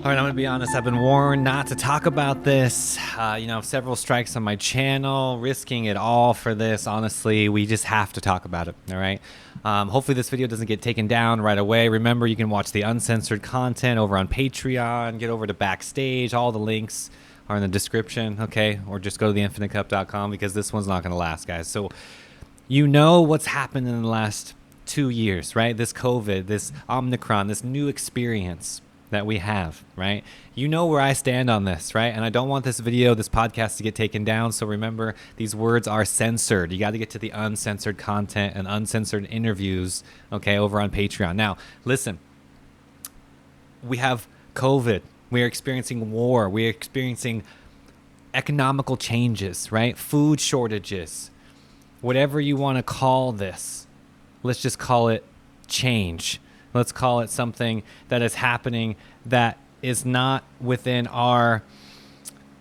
All right, I'm gonna be honest. I've been warned not to talk about this. Several strikes on my channel, risking it all for this. Honestly, we just have to talk about it. All right. Hopefully, this video doesn't get taken down right away. Remember, you can watch the uncensored content over on Patreon. Get over to Backstage. All the links are in the description. Okay, or just go to theinfinitecup.com because this one's not gonna last, guys. So, you know what's happened in the last 2 years, right? This COVID, this Omicron, this new experience that we have, right? You know where I stand on this, right? And I don't want this video, this podcast to get taken down. So remember, these words are censored. You got to get to the uncensored content and uncensored interviews, okay, over on Patreon. Now, listen, we have COVID. We are experiencing war. We are experiencing economical changes, right? Food shortages, whatever you want to call this. Let's just call it change. Let's call it something that is happening that is not within our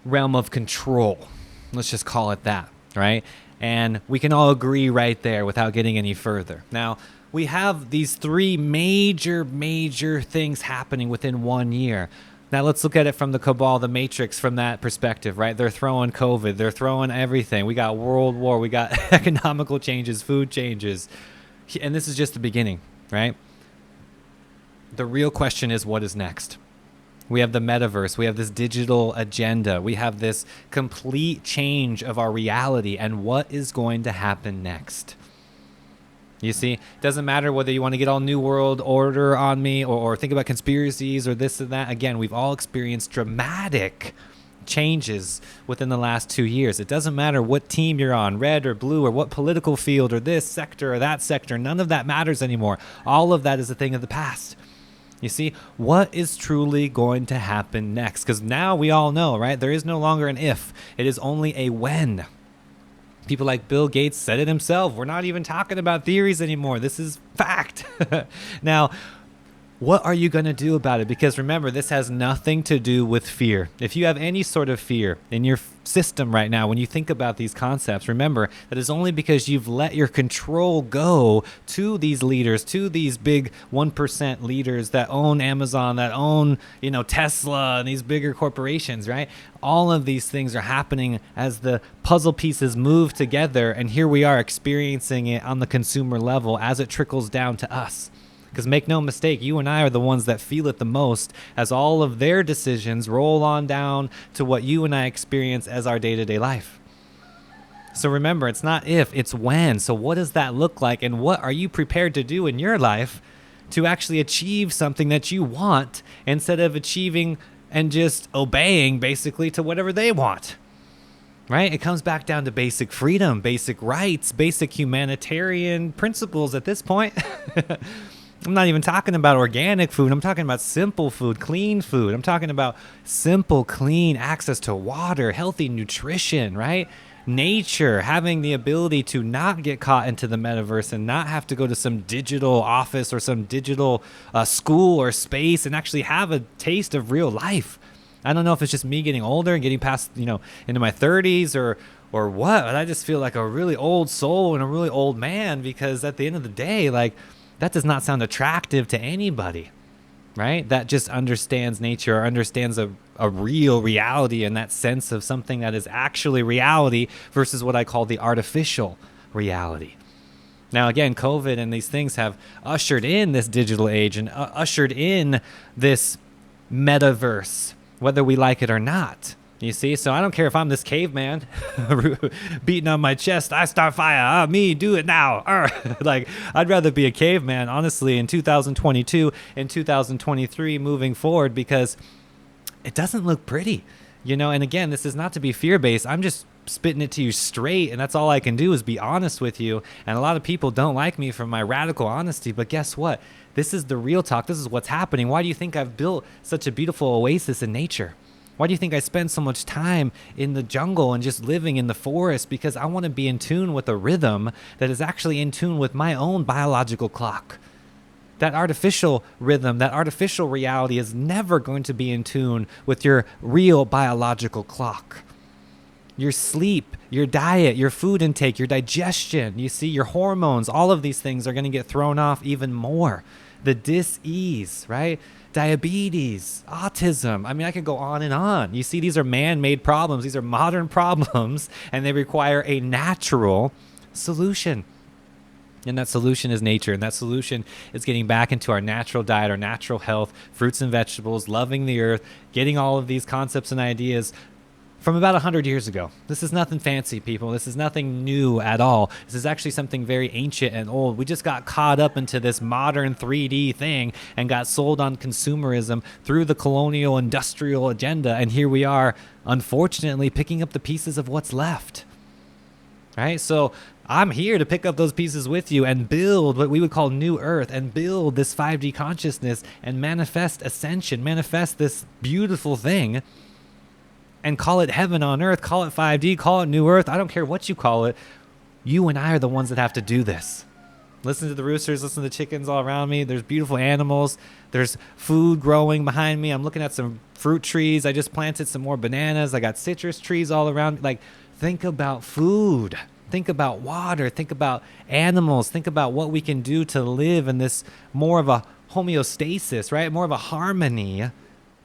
realm of control. Let's just call it that, right? And we can all agree right there without getting any further. Now, we have these three major things happening within 1 year. Now, let's look at it from the cabal, the matrix, from that perspective, right? They're throwing COVID. They're throwing everything. We got world war. We got economical changes, food changes. And this is just the beginning, right? The real question is, what is next? We have the metaverse. We have this digital agenda. We have this complete change of our reality. And what is going to happen next? You see, it doesn't matter whether you want to get all New World Order on me or think about conspiracies or this and that. Again, we've all experienced dramatic changes within the last 2 years. It doesn't matter what team you're on, red or blue, or what political field or this sector or that sector. None of that matters anymore. All of that is a thing of the past. You see, what is truly going to happen next? Because now we all know, right? There is no longer an if. It is only a when. People like Bill Gates said it himself. We're not even talking about theories anymore. This is fact. Now, what are you going to do about it? Because remember, this has nothing to do with fear. If you have any sort of fear in your system right now, when you think about these concepts, remember that it's only because you've let your control go to these leaders, to these big 1% leaders that own Amazon, that own, Tesla and these bigger corporations, right? All of these things are happening as the puzzle pieces move together. And here we are experiencing it on the consumer level as it trickles down to us. Because make no mistake, you and I are the ones that feel it the most as all of their decisions roll on down to what you and I experience as our day-to-day life. So remember, it's not if, it's when. So what does that look like? And what are you prepared to do in your life to actually achieve something that you want instead of achieving and just obeying basically to whatever they want? Right? It comes back down to basic freedom, basic rights, basic humanitarian principles at this point. I'm not even talking about organic food. I'm talking about simple food, clean food. I'm talking about simple, clean access to water, healthy nutrition, right? Nature, having the ability to not get caught into the metaverse and not have to go to some digital office or some digital school or space and actually have a taste of real life. I don't know if it's just me getting older and getting past, into my 30s or what, but I just feel like a really old soul and a really old man because at the end of the day, that does not sound attractive to anybody, right? That just understands nature or understands a real reality and that sense of something that is actually reality versus what I call the artificial reality. Now, again, COVID and these things have ushered in this digital age and ushered in this metaverse, whether we like it or not. You see, so I don't care if I'm this caveman beating on my chest. I start fire. Me, do it now. I'd rather be a caveman, honestly, in 2022 and 2023 moving forward because it doesn't look pretty, And again, this is not to be fear-based. I'm just spitting it to you straight, and that's all I can do is be honest with you. And a lot of people don't like me for my radical honesty, but guess what? This is the real talk. This is what's happening. Why do you think I've built such a beautiful oasis in nature? Why do you think I spend so much time in the jungle and just living in the forest? Because I want to be in tune with a rhythm that is actually in tune with my own biological clock. That artificial rhythm, that artificial reality is never going to be in tune with your real biological clock. Your sleep, your diet, your food intake, your digestion, you see, your hormones, all of these things are going to get thrown off even more the dis-ease, right? Diabetes, autism. I mean, I could go on and on. You see, these are man-made problems. These are modern problems, and they require a natural solution. And that solution is nature. And that solution is getting back into our natural diet, our natural health, fruits and vegetables, loving the earth, getting all of these concepts and ideas from about 100 years ago. This is nothing fancy, people. This is nothing new at all. This is actually something very ancient and old. We just got caught up into this modern 3D thing and got sold on consumerism through the colonial industrial agenda. And here we are, unfortunately, picking up the pieces of what's left. Right? So I'm here to pick up those pieces with you and build what we would call new earth, and build this 5D consciousness and manifest ascension, manifest this beautiful thing, and call it heaven on earth, call it 5D, call it new earth. I don't care what you call it. You and I are the ones that have to do this. Listen to the roosters, listen to the chickens all around me. There's beautiful animals. There's food growing behind me. I'm looking at some fruit trees. I just planted some more bananas. I got citrus trees all around. Like, think about food. Think about water. Think about animals. Think about what we can do to live in this more of a homeostasis, right? More of a harmony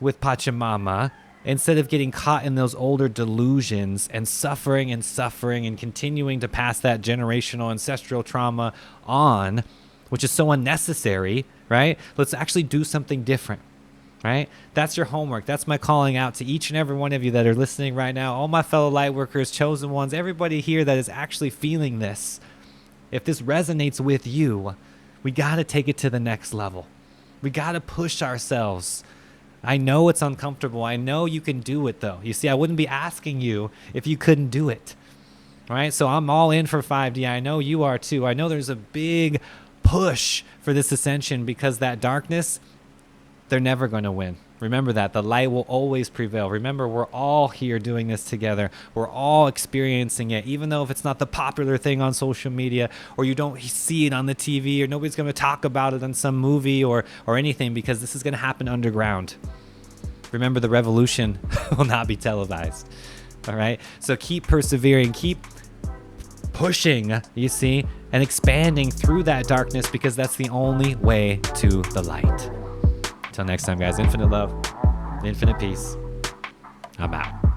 with Pachamama, instead of getting caught in those older delusions and suffering and continuing to pass that generational ancestral trauma on, which is so unnecessary, right? Let's actually do something different, right? That's your homework. That's my calling out to each and every one of you that are listening right now, all my fellow light workers, chosen ones, everybody here that is actually feeling this. If this resonates with you, we got to take it to the next level. We got to push ourselves. I know it's uncomfortable. I know you can do it, though. You see, I wouldn't be asking you if you couldn't do it. All right? So I'm all in for 5D. I know you are, too. I know there's a big push for this ascension, because that darkness, they're never going to win. Remember that. The light will always prevail. Remember, we're all here doing this together. We're all experiencing it, even though if it's not the popular thing on social media, or you don't see it on the TV, or nobody's going to talk about it on some movie or anything, because this is going to happen underground. Remember, the revolution will not be televised. All right? So keep persevering. Keep pushing, you see, and expanding through that darkness, because that's the only way to the light. Until next time, guys, infinite love, infinite peace. I'm out.